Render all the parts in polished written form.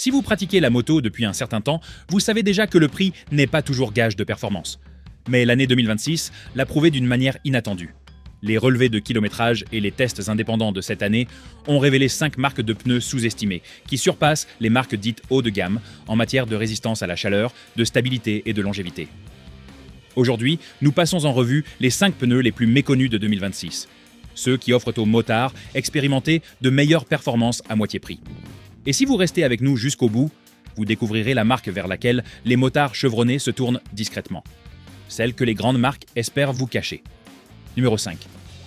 Si vous pratiquez la moto depuis un certain temps, vous savez déjà que le prix n'est pas toujours gage de performance. Mais l'année 2026 l'a prouvé d'une manière inattendue. Les relevés de kilométrage et les tests indépendants de cette année ont révélé 5 marques de pneus sous-estimées, qui surpassent les marques dites haut de gamme en matière de résistance à la chaleur, de stabilité et de longévité. Aujourd'hui, nous passons en revue les 5 pneus les plus méconnus de 2026. Ceux qui offrent aux motards expérimentés de meilleures performances à moitié prix. Et si vous restez avec nous jusqu'au bout, vous découvrirez la marque vers laquelle les motards chevronnés se tournent discrètement. Celle que les grandes marques espèrent vous cacher. Numéro 5.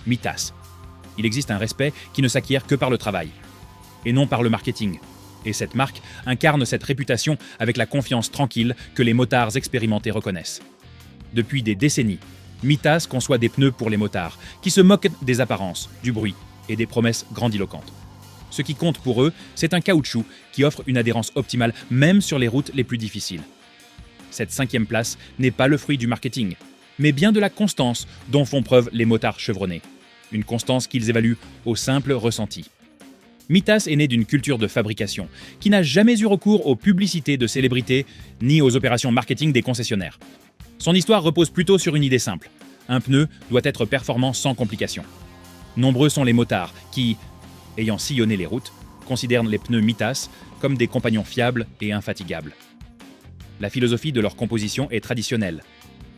Mitas. Il existe un respect qui ne s'acquiert que par le travail, et non par le marketing. Et cette marque incarne cette réputation avec la confiance tranquille que les motards expérimentés reconnaissent. Depuis des décennies, Mitas conçoit des pneus pour les motards, qui se moquent des apparences, du bruit et des promesses grandiloquentes. Ce qui compte pour eux, c'est un caoutchouc qui offre une adhérence optimale même sur les routes les plus difficiles. Cette 5e place n'est pas le fruit du marketing, mais bien de la constance dont font preuve les motards chevronnés. Une constance qu'ils évaluent au simple ressenti. Mitas est né d'une culture de fabrication qui n'a jamais eu recours aux publicités de célébrités ni aux opérations marketing des concessionnaires. Son histoire repose plutôt sur une idée simple. Un pneu doit être performant sans complications. Nombreux sont les motards qui, ayant sillonné les routes, considèrent les pneus Mitas comme des compagnons fiables et infatigables. La philosophie de leur composition est traditionnelle.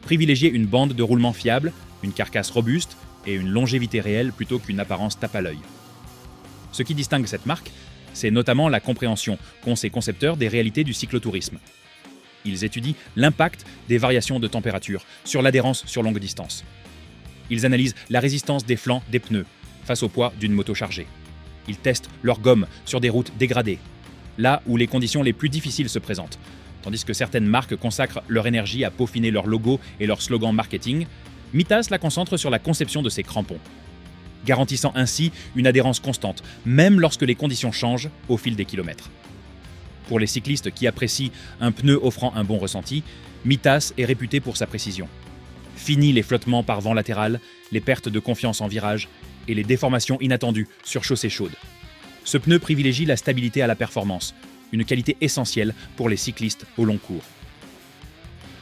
Privilégier une bande de roulement fiable, une carcasse robuste et une longévité réelle plutôt qu'une apparence tape à l'œil. Ce qui distingue cette marque, c'est notamment la compréhension qu'ont ses concepteurs des réalités du cyclotourisme. Ils étudient l'impact des variations de température sur l'adhérence sur longue distance. Ils analysent la résistance des flancs des pneus face au poids d'une moto chargée. Ils testent leur gomme sur des routes dégradées, là où les conditions les plus difficiles se présentent. Tandis que certaines marques consacrent leur énergie à peaufiner leur logo et leur slogan marketing, Mitas la concentre sur la conception de ses crampons, garantissant ainsi une adhérence constante, même lorsque les conditions changent au fil des kilomètres. Pour les cyclistes qui apprécient un pneu offrant un bon ressenti, Mitas est réputé pour sa précision. Fini les flottements par vent latéral, les pertes de confiance en virage et les déformations inattendues sur chaussée chaude. Ce pneu privilégie la stabilité à la performance, une qualité essentielle pour les cyclistes au long cours.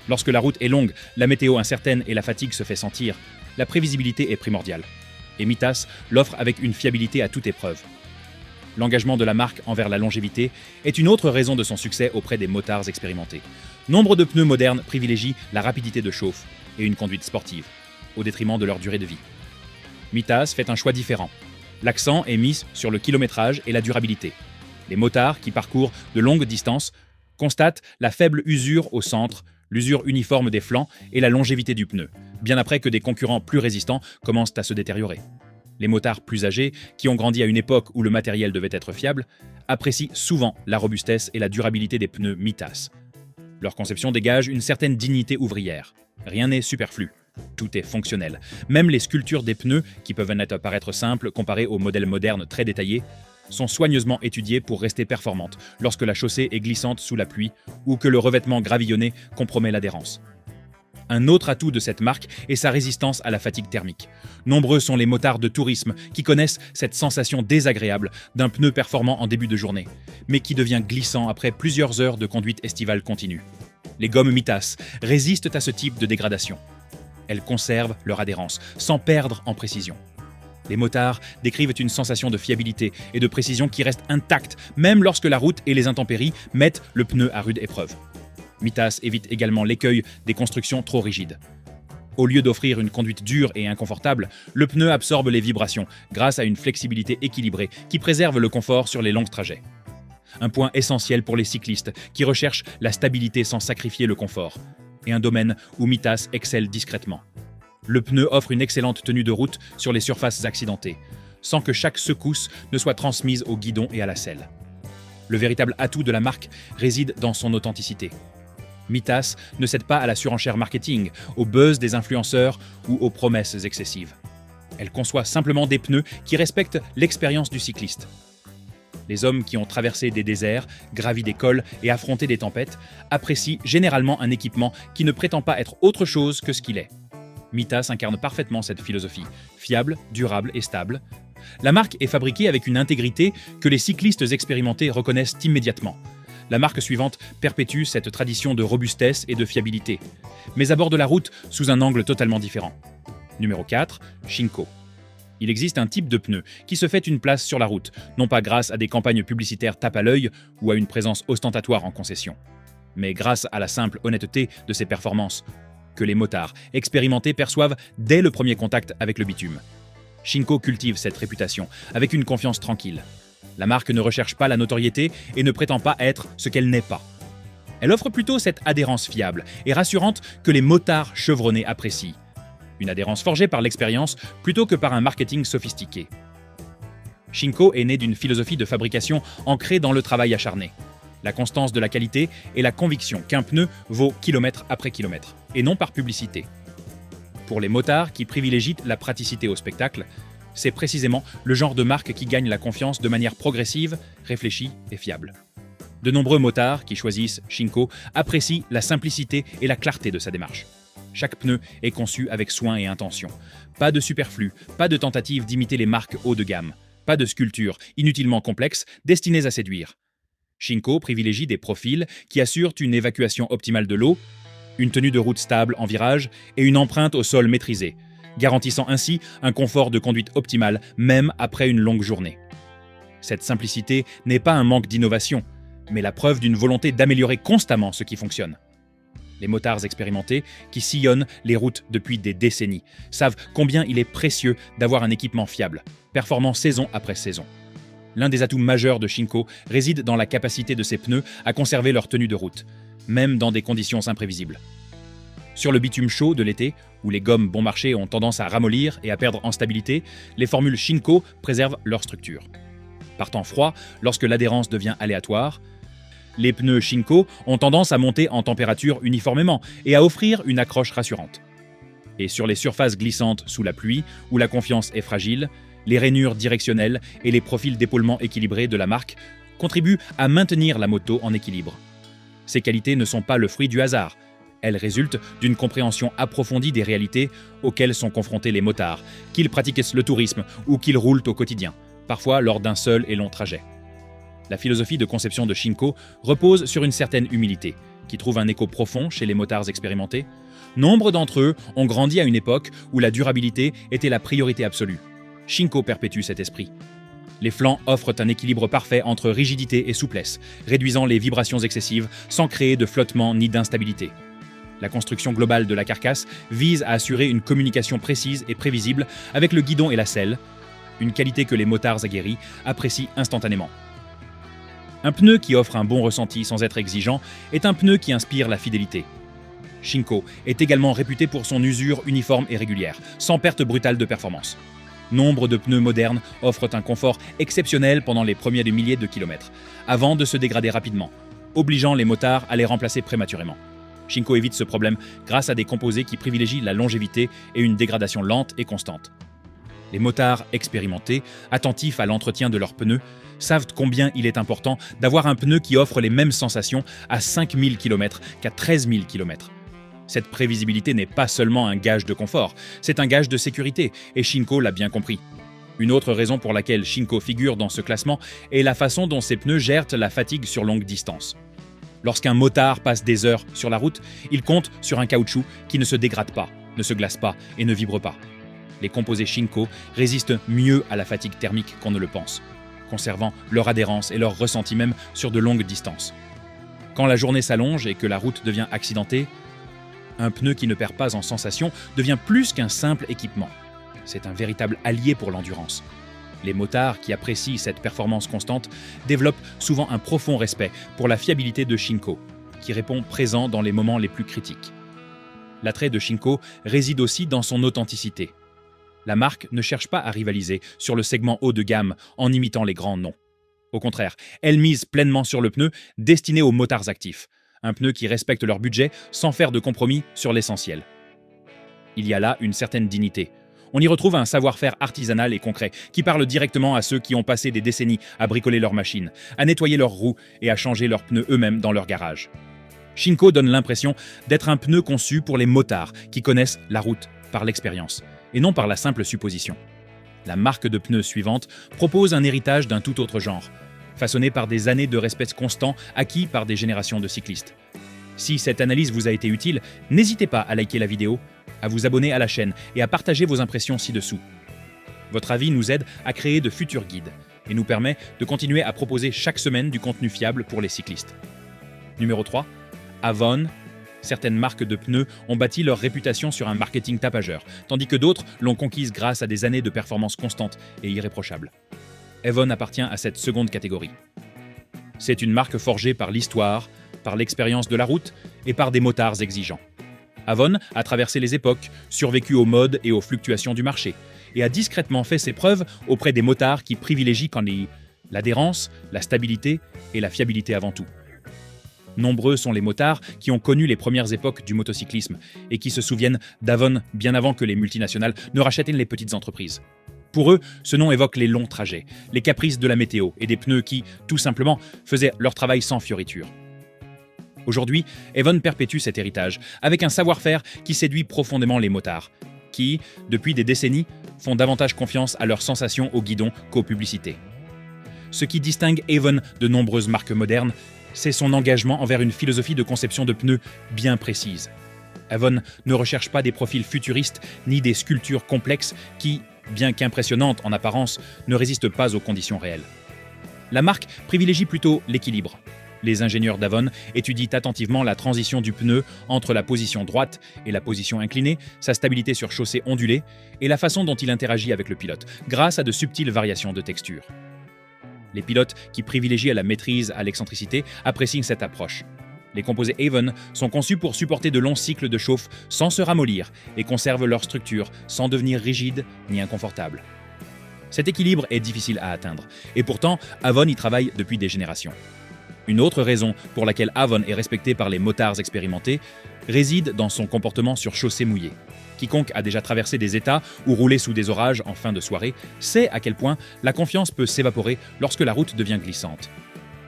Lorsque la route est longue, la météo incertaine et la fatigue se fait sentir, la prévisibilité est primordiale. Et Mitas l'offre avec une fiabilité à toute épreuve. L'engagement de la marque envers la longévité est une autre raison de son succès auprès des motards expérimentés. Nombre de pneus modernes privilégient la rapidité de chauffe et une conduite sportive, au détriment de leur durée de vie. Mitas fait un choix différent. L'accent est mis sur le kilométrage et la durabilité. Les motards qui parcourent de longues distances constatent la faible usure au centre, l'usure uniforme des flancs et la longévité du pneu, bien après que des concurrents plus résistants commencent à se détériorer. Les motards plus âgés, qui ont grandi à une époque où le matériel devait être fiable, apprécient souvent la robustesse et la durabilité des pneus Mitas. Leur conception dégage une certaine dignité ouvrière. Rien n'est superflu. Tout est fonctionnel. Même les sculptures des pneus, qui peuvent paraître simples comparées aux modèles modernes très détaillés, sont soigneusement étudiées pour rester performantes lorsque la chaussée est glissante sous la pluie ou que le revêtement gravillonné compromet l'adhérence. Un autre atout de cette marque est sa résistance à la fatigue thermique. Nombreux sont les motards de tourisme qui connaissent cette sensation désagréable d'un pneu performant en début de journée, mais qui devient glissant après plusieurs heures de conduite estivale continue. Les gommes Mitas résistent à ce type de dégradation. Elles conservent leur adhérence, sans perdre en précision. Les motards décrivent une sensation de fiabilité et de précision qui reste intacte, même lorsque la route et les intempéries mettent le pneu à rude épreuve. Mitas évite également l'écueil des constructions trop rigides. Au lieu d'offrir une conduite dure et inconfortable, le pneu absorbe les vibrations grâce à une flexibilité équilibrée qui préserve le confort sur les longs trajets. Un point essentiel pour les cyclistes qui recherchent la stabilité sans sacrifier le confort, et un domaine où Mitas excelle discrètement. Le pneu offre une excellente tenue de route sur les surfaces accidentées, sans que chaque secousse ne soit transmise au guidon et à la selle. Le véritable atout de la marque réside dans son authenticité. Mitas ne cède pas à la surenchère marketing, au buzz des influenceurs ou aux promesses excessives. Elle conçoit simplement des pneus qui respectent l'expérience du cycliste. Les hommes qui ont traversé des déserts, gravi des cols et affronté des tempêtes apprécient généralement un équipement qui ne prétend pas être autre chose que ce qu'il est. Mitas incarne parfaitement cette philosophie, fiable, durable et stable. La marque est fabriquée avec une intégrité que les cyclistes expérimentés reconnaissent immédiatement. La marque suivante perpétue cette tradition de robustesse et de fiabilité, mais aborde la route sous un angle totalement différent. Numéro 4, Shinko. Il existe un type de pneu qui se fait une place sur la route, non pas grâce à des campagnes publicitaires tape à l'œil ou à une présence ostentatoire en concession, mais grâce à la simple honnêteté de ses performances, que les motards expérimentés perçoivent dès le premier contact avec le bitume. Shinko cultive cette réputation avec une confiance tranquille. La marque ne recherche pas la notoriété et ne prétend pas être ce qu'elle n'est pas. Elle offre plutôt cette adhérence fiable et rassurante que les motards chevronnés apprécient. Une adhérence forgée par l'expérience plutôt que par un marketing sophistiqué. Shinko est né d'une philosophie de fabrication ancrée dans le travail acharné, la constance de la qualité et la conviction qu'un pneu vaut kilomètre après kilomètre, et non par publicité. Pour les motards qui privilégient la praticité au spectacle, c'est précisément le genre de marque qui gagne la confiance de manière progressive, réfléchie et fiable. De nombreux motards qui choisissent Shinko apprécient la simplicité et la clarté de sa démarche. Chaque pneu est conçu avec soin et intention. Pas de superflu, pas de tentative d'imiter les marques haut de gamme, pas de sculptures inutilement complexes destinées à séduire. Shinko privilégie des profils qui assurent une évacuation optimale de l'eau, une tenue de route stable en virage et une empreinte au sol maîtrisée, garantissant ainsi un confort de conduite optimal même après une longue journée. Cette simplicité n'est pas un manque d'innovation, mais la preuve d'une volonté d'améliorer constamment ce qui fonctionne. Les motards expérimentés, qui sillonnent les routes depuis des décennies, savent combien il est précieux d'avoir un équipement fiable, performant saison après saison. L'un des atouts majeurs de Shinko réside dans la capacité de ses pneus à conserver leur tenue de route, même dans des conditions imprévisibles. Sur le bitume chaud de l'été, où les gommes bon marché ont tendance à ramollir et à perdre en stabilité, les formules Shinko préservent leur structure. Par temps froid, lorsque l'adhérence devient aléatoire, les pneus Shinko ont tendance à monter en température uniformément et à offrir une accroche rassurante. Et sur les surfaces glissantes sous la pluie, où la confiance est fragile, les rainures directionnelles et les profils d'épaulement équilibrés de la marque contribuent à maintenir la moto en équilibre. Ces qualités ne sont pas le fruit du hasard. Elles résultent d'une compréhension approfondie des réalités auxquelles sont confrontés les motards, qu'ils pratiquent le tourisme ou qu'ils roulent au quotidien, parfois lors d'un seul et long trajet. La philosophie de conception de Shinko repose sur une certaine humilité, qui trouve un écho profond chez les motards expérimentés. Nombre d'entre eux ont grandi à une époque où la durabilité était la priorité absolue. Shinko perpétue cet esprit. Les flancs offrent un équilibre parfait entre rigidité et souplesse, réduisant les vibrations excessives sans créer de flottement ni d'instabilité. La construction globale de la carcasse vise à assurer une communication précise et prévisible avec le guidon et la selle, une qualité que les motards aguerris apprécient instantanément. Un pneu qui offre un bon ressenti sans être exigeant est un pneu qui inspire la fidélité. Shinko est également réputé pour son usure uniforme et régulière, sans perte brutale de performance. Nombre de pneus modernes offrent un confort exceptionnel pendant les premiers milliers de kilomètres, avant de se dégrader rapidement, obligeant les motards à les remplacer prématurément. Shinko évite ce problème grâce à des composés qui privilégient la longévité et une dégradation lente et constante. Les motards expérimentés, attentifs à l'entretien de leurs pneus, savent combien il est important d'avoir un pneu qui offre les mêmes sensations à 5000 km qu'à 13 000 km. Cette prévisibilité n'est pas seulement un gage de confort, c'est un gage de sécurité, et Shinko l'a bien compris. Une autre raison pour laquelle Shinko figure dans ce classement est la façon dont ses pneus gèrent la fatigue sur longue distance. Lorsqu'un motard passe des heures sur la route, il compte sur un caoutchouc qui ne se dégrade pas, ne se glace pas et ne vibre pas. Les composés Shinko résistent mieux à la fatigue thermique qu'on ne le pense, conservant leur adhérence et leur ressenti même sur de longues distances. Quand la journée s'allonge et que la route devient accidentée, un pneu qui ne perd pas en sensation devient plus qu'un simple équipement. C'est un véritable allié pour l'endurance. Les motards qui apprécient cette performance constante développent souvent un profond respect pour la fiabilité de Shinko, qui répond présent dans les moments les plus critiques. L'attrait de Shinko réside aussi dans son authenticité. La marque ne cherche pas à rivaliser sur le segment haut de gamme en imitant les grands noms. Au contraire, elle mise pleinement sur le pneu destiné aux motards actifs, un pneu qui respecte leur budget sans faire de compromis sur l'essentiel. Il y a là une certaine dignité. On y retrouve un savoir-faire artisanal et concret qui parle directement à ceux qui ont passé des décennies à bricoler leurs machines, à nettoyer leurs roues et à changer leurs pneus eux-mêmes dans leur garage. Shinko donne l'impression d'être un pneu conçu pour les motards qui connaissent la route par l'expérience et non par la simple supposition. La marque de pneus suivante propose un héritage d'un tout autre genre. façonnée par des années de respect constant acquis par des générations de cyclistes. Si cette analyse vous a été utile, n'hésitez pas à liker la vidéo, à vous abonner à la chaîne et à partager vos impressions ci-dessous. Votre avis nous aide à créer de futurs guides et nous permet de continuer à proposer chaque semaine du contenu fiable pour les cyclistes. Numéro 3. Avon. Certaines marques de pneus ont bâti leur réputation sur un marketing tapageur, tandis que d'autres l'ont conquise grâce à des années de performance constante et irréprochable. Avon appartient à cette seconde catégorie. C'est une marque forgée par l'histoire, par l'expérience de la route et par des motards exigeants. Avon a traversé les époques, survécu aux modes et aux fluctuations du marché, et a discrètement fait ses preuves auprès des motards qui privilégient l'adhérence, la stabilité et la fiabilité avant tout. Nombreux sont les motards qui ont connu les premières époques du motocyclisme et qui se souviennent d'Avon bien avant que les multinationales ne rachètent les petites entreprises. Pour eux, ce nom évoque les longs trajets, les caprices de la météo et des pneus qui, tout simplement, faisaient leur travail sans fioriture. Aujourd'hui, Avon perpétue cet héritage avec un savoir-faire qui séduit profondément les motards, qui, depuis des décennies, font davantage confiance à leurs sensations au guidon qu'aux publicités. Ce qui distingue Avon de nombreuses marques modernes, c'est son engagement envers une philosophie de conception de pneus bien précise. Avon ne recherche pas des profils futuristes ni des sculptures complexes qui, bien qu'impressionnantes en apparence, ne résistent pas aux conditions réelles. La marque privilégie plutôt l'équilibre. Les ingénieurs d'Avon étudient attentivement la transition du pneu entre la position droite et la position inclinée, sa stabilité sur chaussée ondulée et la façon dont il interagit avec le pilote, grâce à de subtiles variations de texture. Les pilotes qui privilégient la maîtrise à l'excentricité apprécient cette approche. Les composés Avon sont conçus pour supporter de longs cycles de chauffe sans se ramollir et conservent leur structure sans devenir rigide ni inconfortable. Cet équilibre est difficile à atteindre, et pourtant Avon y travaille depuis des générations. Une autre raison pour laquelle Avon est respecté par les motards expérimentés réside dans son comportement sur chaussée mouillée. Quiconque a déjà traversé des états ou roulé sous des orages en fin de soirée sait à quel point la confiance peut s'évaporer lorsque la route devient glissante.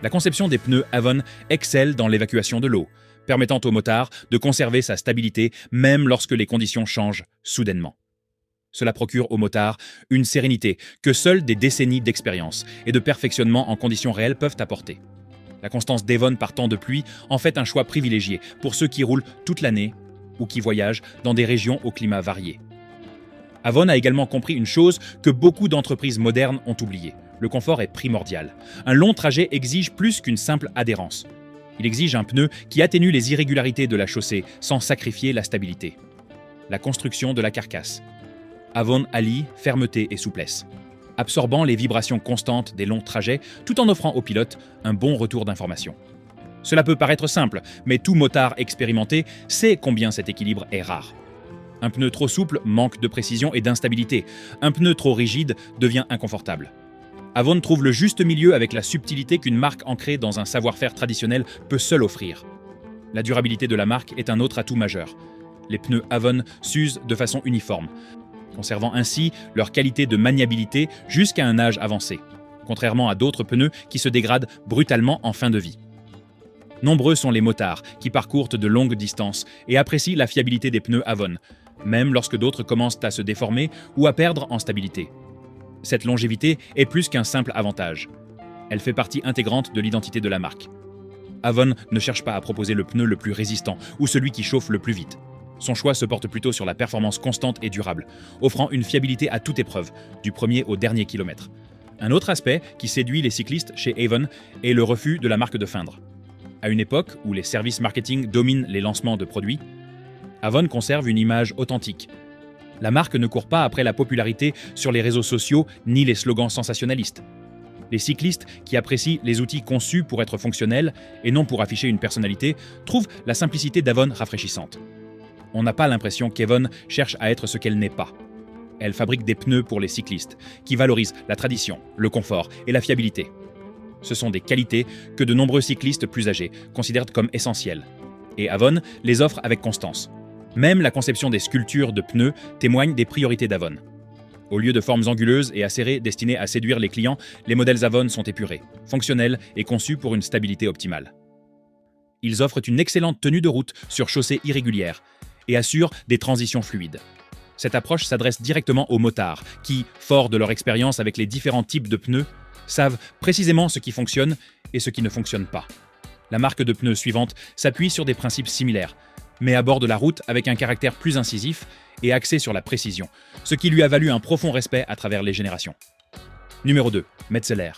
La conception des pneus Avon excelle dans l'évacuation de l'eau, permettant au motard de conserver sa stabilité même lorsque les conditions changent soudainement. Cela procure au motard une sérénité que seules des décennies d'expérience et de perfectionnement en conditions réelles peuvent apporter. La constance d'Avon par temps de pluie en fait un choix privilégié pour ceux qui roulent toute l'année ou qui voyagent dans des régions au climat varié. Avon a également compris une chose que beaucoup d'entreprises modernes ont oubliée. Le confort est primordial. Un long trajet exige plus qu'une simple adhérence. Il exige un pneu qui atténue les irrégularités de la chaussée sans sacrifier la stabilité. La construction de la carcasse. Avon allie fermeté et souplesse, absorbant les vibrations constantes des longs trajets tout en offrant au pilote un bon retour d'information. Cela peut paraître simple, mais tout motard expérimenté sait combien cet équilibre est rare. Un pneu trop souple manque de précision et d'instabilité. Un pneu trop rigide devient inconfortable. Avon trouve le juste milieu avec la subtilité qu'une marque ancrée dans un savoir-faire traditionnel peut seule offrir. La durabilité de la marque est un autre atout majeur. Les pneus Avon s'usent de façon uniforme, conservant ainsi leur qualité de maniabilité jusqu'à un âge avancé, contrairement à d'autres pneus qui se dégradent brutalement en fin de vie. Nombreux sont les motards qui parcourent de longues distances et apprécient la fiabilité des pneus Avon, même lorsque d'autres commencent à se déformer ou à perdre en stabilité. Cette longévité est plus qu'un simple avantage. Elle fait partie intégrante de l'identité de la marque. Avon ne cherche pas à proposer le pneu le plus résistant ou celui qui chauffe le plus vite. Son choix se porte plutôt sur la performance constante et durable, offrant une fiabilité à toute épreuve, du premier au dernier kilomètre. Un autre aspect qui séduit les cyclistes chez Avon est le refus de la marque de feindre. À une époque où les services marketing dominent les lancements de produits, Avon conserve une image authentique. La marque ne court pas après la popularité sur les réseaux sociaux ni les slogans sensationnalistes. Les cyclistes qui apprécient les outils conçus pour être fonctionnels et non pour afficher une personnalité trouvent la simplicité d'Avon rafraîchissante. On n'a pas l'impression qu'Avon cherche à être ce qu'elle n'est pas. Elle fabrique des pneus pour les cyclistes, qui valorisent la tradition, le confort et la fiabilité. Ce sont des qualités que de nombreux cyclistes plus âgés considèrent comme essentielles. Et Avon les offre avec constance. Même la conception des sculptures de pneus témoigne des priorités d'Avon. Au lieu de formes anguleuses et acérées destinées à séduire les clients, les modèles Avon sont épurés, fonctionnels et conçus pour une stabilité optimale. Ils offrent une excellente tenue de route sur chaussées irrégulières et assurent des transitions fluides. Cette approche s'adresse directement aux motards qui, forts de leur expérience avec les différents types de pneus, savent précisément ce qui fonctionne et ce qui ne fonctionne pas. La marque de pneus suivante s'appuie sur des principes similaires, mais aborde la route avec un caractère plus incisif et axé sur la précision, ce qui lui a valu un profond respect à travers les générations. Numéro 2. Metzeler.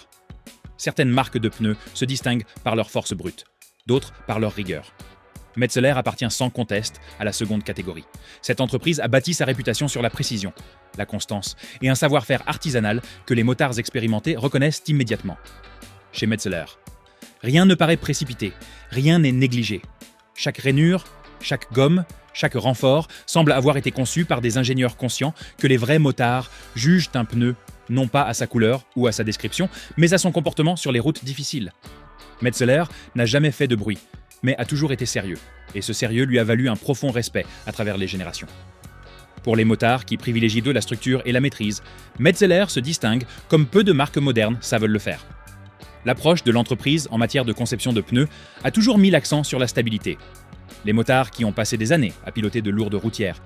Certaines marques de pneus se distinguent par leur force brute, d'autres par leur rigueur. Metzeler appartient sans conteste à la seconde catégorie. Cette entreprise a bâti sa réputation sur la précision, la constance et un savoir-faire artisanal que les motards expérimentés reconnaissent immédiatement. Chez Metzeler, rien ne paraît précipité, rien n'est négligé. Chaque rainure, chaque gomme, chaque renfort semble avoir été conçu par des ingénieurs conscients que les vrais motards jugent un pneu non pas à sa couleur ou à sa description, mais à son comportement sur les routes difficiles. Metzeler n'a jamais fait de bruit, mais a toujours été sérieux, et ce sérieux lui a valu un profond respect à travers les générations. Pour les motards qui privilégient de la structure et la maîtrise, Metzeler se distingue comme peu de marques modernes savent le faire. L'approche de l'entreprise en matière de conception de pneus a toujours mis l'accent sur la stabilité. Les motards qui ont passé des années à piloter de lourdes routières,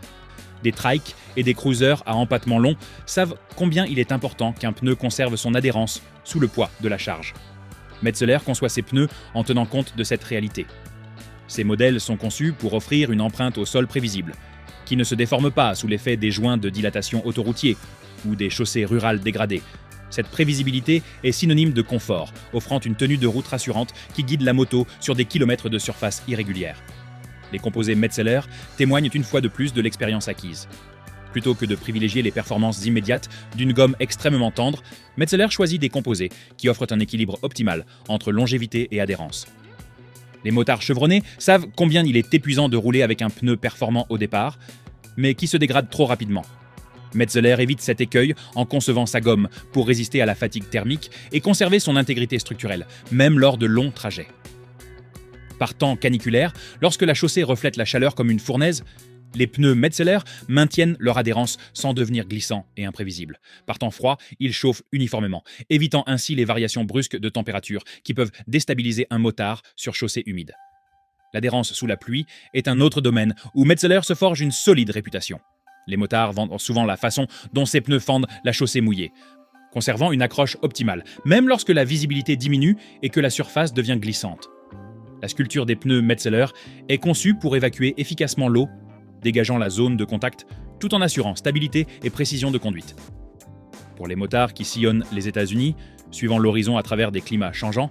des trikes et des cruisers à empattement long savent combien il est important qu'un pneu conserve son adhérence sous le poids de la charge. Metzeler conçoit ses pneus en tenant compte de cette réalité. Ces modèles sont conçus pour offrir une empreinte au sol prévisible, qui ne se déforme pas sous l'effet des joints de dilatation autoroutiers ou des chaussées rurales dégradées. Cette prévisibilité est synonyme de confort, offrant une tenue de route rassurante qui guide la moto sur des kilomètres de surface irrégulière. Les composés Metzeler témoignent une fois de plus de l'expérience acquise. Plutôt que de privilégier les performances immédiates d'une gomme extrêmement tendre, Metzeler choisit des composés qui offrent un équilibre optimal entre longévité et adhérence. Les motards chevronnés savent combien il est épuisant de rouler avec un pneu performant au départ, mais qui se dégrade trop rapidement. Metzeler évite cet écueil en concevant sa gomme pour résister à la fatigue thermique et conserver son intégrité structurelle, même lors de longs trajets. Par temps caniculaire, lorsque la chaussée reflète la chaleur comme une fournaise, les pneus Metzeler maintiennent leur adhérence sans devenir glissants et imprévisibles. Par temps froid, ils chauffent uniformément, évitant ainsi les variations brusques de température qui peuvent déstabiliser un motard sur chaussée humide. L'adhérence sous la pluie est un autre domaine où Metzeler se forge une solide réputation. Les motards vendent souvent la façon dont ces pneus fendent la chaussée mouillée, conservant une accroche optimale, même lorsque la visibilité diminue et que la surface devient glissante. La sculpture des pneus Metzeler est conçue pour évacuer efficacement l'eau, dégageant la zone de contact, tout en assurant stabilité et précision de conduite. Pour les motards qui sillonnent les États-Unis, suivant l'horizon à travers des climats changeants,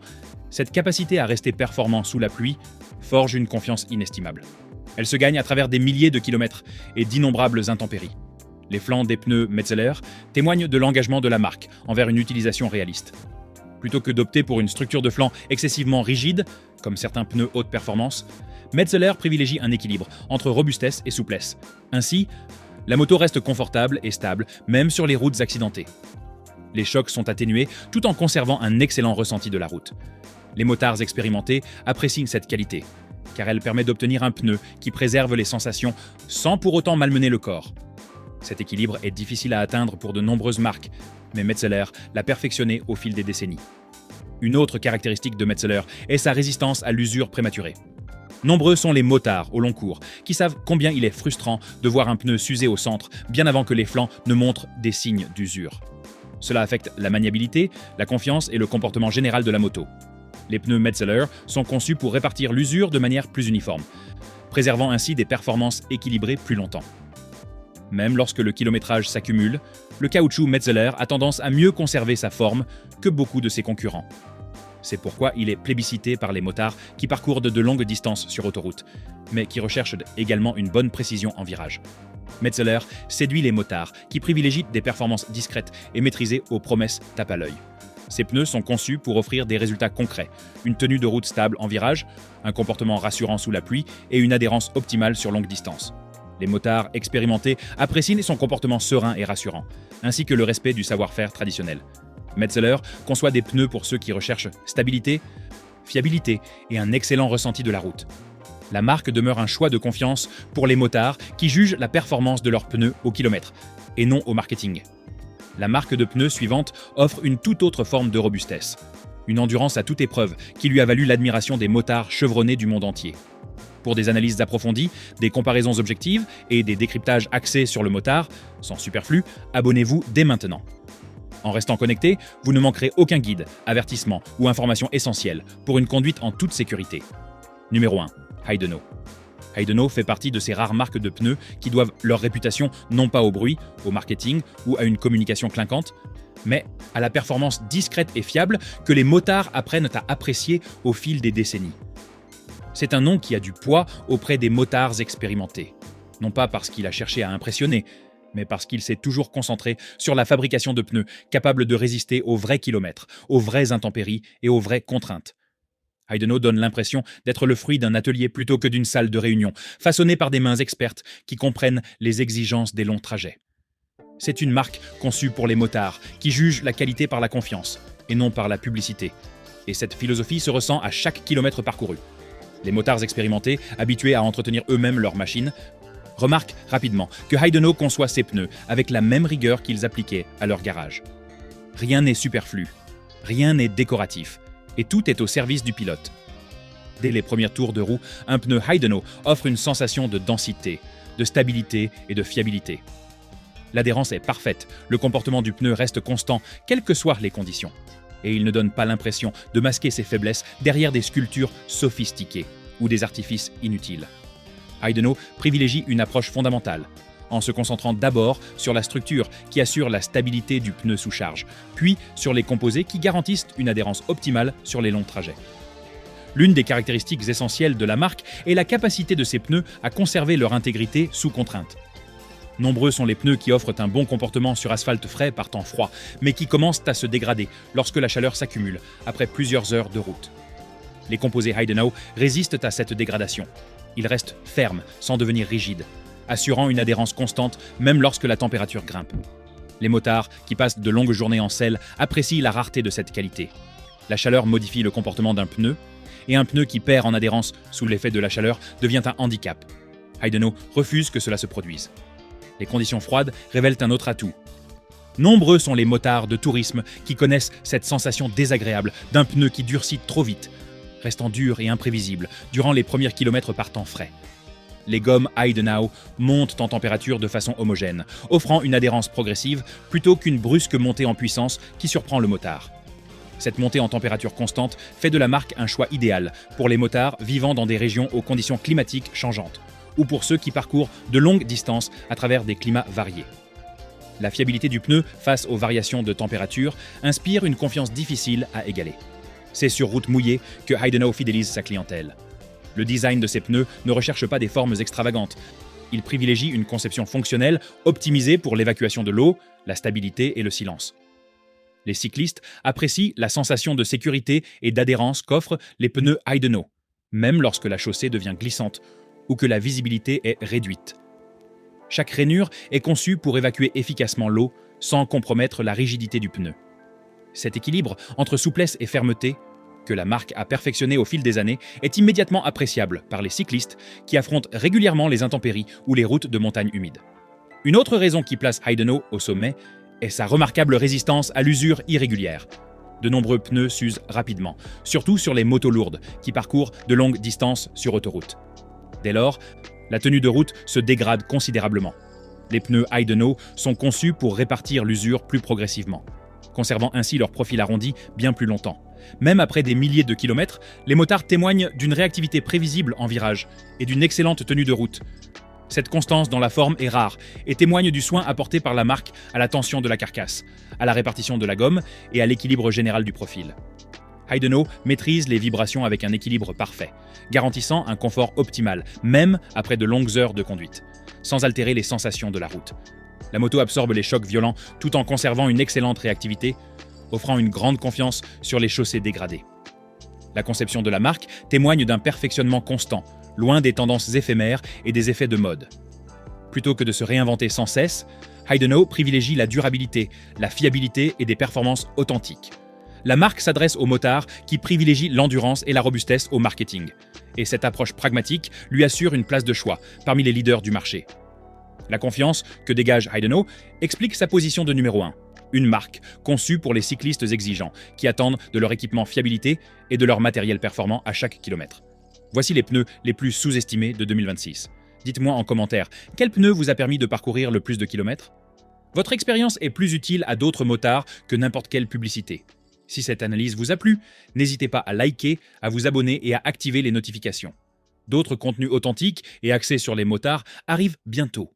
cette capacité à rester performant sous la pluie forge une confiance inestimable. Elle se gagne à travers des milliers de kilomètres et d'innombrables intempéries. Les flancs des pneus Metzeler témoignent de l'engagement de la marque envers une utilisation réaliste. Plutôt que d'opter pour une structure de flanc excessivement rigide, comme certains pneus haute performance, Metzeler privilégie un équilibre entre robustesse et souplesse. Ainsi, la moto reste confortable et stable, même sur les routes accidentées. Les chocs sont atténués tout en conservant un excellent ressenti de la route. Les motards expérimentés apprécient cette qualité, car elle permet d'obtenir un pneu qui préserve les sensations sans pour autant malmener le corps. Cet équilibre est difficile à atteindre pour de nombreuses marques, mais Metzeler l'a perfectionné au fil des décennies. Une autre caractéristique de Metzeler est sa résistance à l'usure prématurée. Nombreux sont les motards au long cours qui savent combien il est frustrant de voir un pneu s'user au centre bien avant que les flancs ne montrent des signes d'usure. Cela affecte la maniabilité, la confiance et le comportement général de la moto. Les pneus Metzeler sont conçus pour répartir l'usure de manière plus uniforme, préservant ainsi des performances équilibrées plus longtemps. Même lorsque le kilométrage s'accumule, le caoutchouc Metzeler a tendance à mieux conserver sa forme que beaucoup de ses concurrents. C'est pourquoi il est plébiscité par les motards qui parcourent de longues distances sur autoroute, mais qui recherchent également une bonne précision en virage. Metzeler séduit les motards qui privilégient des performances discrètes et maîtrisées aux promesses tape à l'œil. Ces pneus sont conçus pour offrir des résultats concrets, une tenue de route stable en virage, un comportement rassurant sous la pluie et une adhérence optimale sur longue distance. Les motards expérimentés apprécient son comportement serein et rassurant, ainsi que le respect du savoir-faire traditionnel. Metzeler conçoit des pneus pour ceux qui recherchent stabilité, fiabilité et un excellent ressenti de la route. La marque demeure un choix de confiance pour les motards qui jugent la performance de leurs pneus au kilomètre, et non au marketing. La marque de pneus suivante offre une toute autre forme de robustesse. Une endurance à toute épreuve qui lui a valu l'admiration des motards chevronnés du monde entier. Pour des analyses approfondies, des comparaisons objectives et des décryptages axés sur le motard, sans superflu, abonnez-vous dès maintenant. En restant connecté, vous ne manquerez aucun guide, avertissement ou information essentielle pour une conduite en toute sécurité. Numéro 1. Haideno. Haideno fait partie de ces rares marques de pneus qui doivent leur réputation non pas au bruit, au marketing ou à une communication clinquante, mais à la performance discrète et fiable que les motards apprennent à apprécier au fil des décennies. C'est un nom qui a du poids auprès des motards expérimentés. Non pas parce qu'il a cherché à impressionner, mais parce qu'il s'est toujours concentré sur la fabrication de pneus capables de résister aux vrais kilomètres, aux vraies intempéries et aux vraies contraintes. Haideno donne l'impression d'être le fruit d'un atelier plutôt que d'une salle de réunion, façonnée par des mains expertes qui comprennent les exigences des longs trajets. C'est une marque conçue pour les motards, qui jugent la qualité par la confiance, et non par la publicité. Et cette philosophie se ressent à chaque kilomètre parcouru. Les motards expérimentés, habitués à entretenir eux-mêmes leurs machines, remarquent rapidement que Haideno conçoit ses pneus avec la même rigueur qu'ils appliquaient à leur garage. Rien n'est superflu, rien n'est décoratif, et tout est au service du pilote. Dès les premiers tours de roue, un pneu Haideno offre une sensation de densité, de stabilité et de fiabilité. L'adhérence est parfaite, le comportement du pneu reste constant, quelles que soient les conditions. Et il ne donne pas l'impression de masquer ses faiblesses derrière des sculptures sophistiquées ou des artifices inutiles. Haideno privilégie une approche fondamentale, en se concentrant d'abord sur la structure qui assure la stabilité du pneu sous charge, puis sur les composés qui garantissent une adhérence optimale sur les longs trajets. L'une des caractéristiques essentielles de la marque est la capacité de ses pneus à conserver leur intégrité sous contrainte. Nombreux sont les pneus qui offrent un bon comportement sur asphalte frais par temps froid, mais qui commencent à se dégrader lorsque la chaleur s'accumule après plusieurs heures de route. Les composés Haideno résistent à cette dégradation. Ils restent fermes sans devenir rigides, assurant une adhérence constante même lorsque la température grimpe. Les motards qui passent de longues journées en selle apprécient la rareté de cette qualité. La chaleur modifie le comportement d'un pneu, et un pneu qui perd en adhérence sous l'effet de la chaleur devient un handicap. Haideno refuse que cela se produise. Les conditions froides révèlent un autre atout. Nombreux sont les motards de tourisme qui connaissent cette sensation désagréable d'un pneu qui durcit trop vite, restant dur et imprévisible durant les premiers kilomètres par temps frais. Les gommes Haideno montent en température de façon homogène, offrant une adhérence progressive plutôt qu'une brusque montée en puissance qui surprend le motard. Cette montée en température constante fait de la marque un choix idéal pour les motards vivant dans des régions aux conditions climatiques changeantes, ou pour ceux qui parcourent de longues distances à travers des climats variés. La fiabilité du pneu face aux variations de température inspire une confiance difficile à égaler. C'est sur route mouillée que Haideno fidélise sa clientèle. Le design de ses pneus ne recherche pas des formes extravagantes. Il privilégie une conception fonctionnelle optimisée pour l'évacuation de l'eau, la stabilité et le silence. Les cyclistes apprécient la sensation de sécurité et d'adhérence qu'offrent les pneus Haideno, même lorsque la chaussée devient glissante ou que la visibilité est réduite. Chaque rainure est conçue pour évacuer efficacement l'eau sans compromettre la rigidité du pneu. Cet équilibre entre souplesse et fermeté, que la marque a perfectionné au fil des années, est immédiatement appréciable par les cyclistes qui affrontent régulièrement les intempéries ou les routes de montagne humides. Une autre raison qui place Haideno au sommet est sa remarquable résistance à l'usure irrégulière. De nombreux pneus s'usent rapidement, surtout sur les motos lourdes qui parcourent de longues distances sur autoroute. Dès lors, la tenue de route se dégrade considérablement. Les pneus Haideno sont conçus pour répartir l'usure plus progressivement, conservant ainsi leur profil arrondi bien plus longtemps. Même après des milliers de kilomètres, les motards témoignent d'une réactivité prévisible en virage et d'une excellente tenue de route. Cette constance dans la forme est rare et témoigne du soin apporté par la marque à la tension de la carcasse, à la répartition de la gomme et à l'équilibre général du profil. Haideno maîtrise les vibrations avec un équilibre parfait, garantissant un confort optimal, même après de longues heures de conduite, sans altérer les sensations de la route. La moto absorbe les chocs violents tout en conservant une excellente réactivité, offrant une grande confiance sur les chaussées dégradées. La conception de la marque témoigne d'un perfectionnement constant, loin des tendances éphémères et des effets de mode. Plutôt que de se réinventer sans cesse, Haideno privilégie la durabilité, la fiabilité et des performances authentiques. La marque s'adresse aux motards qui privilégient l'endurance et la robustesse au marketing. Et cette approche pragmatique lui assure une place de choix parmi les leaders du marché. La confiance que dégage Haideno explique sa position de numéro 1. Une marque conçue pour les cyclistes exigeants qui attendent de leur équipement fiabilité et de leur matériel performant à chaque kilomètre. Voici les pneus les plus sous-estimés de 2026. Dites-moi en commentaire, quel pneu vous a permis de parcourir le plus de kilomètres ? Votre expérience est plus utile à d'autres motards que n'importe quelle publicité. Si cette analyse vous a plu, n'hésitez pas à liker, à vous abonner et à activer les notifications. D'autres contenus authentiques et axés sur les motards arrivent bientôt.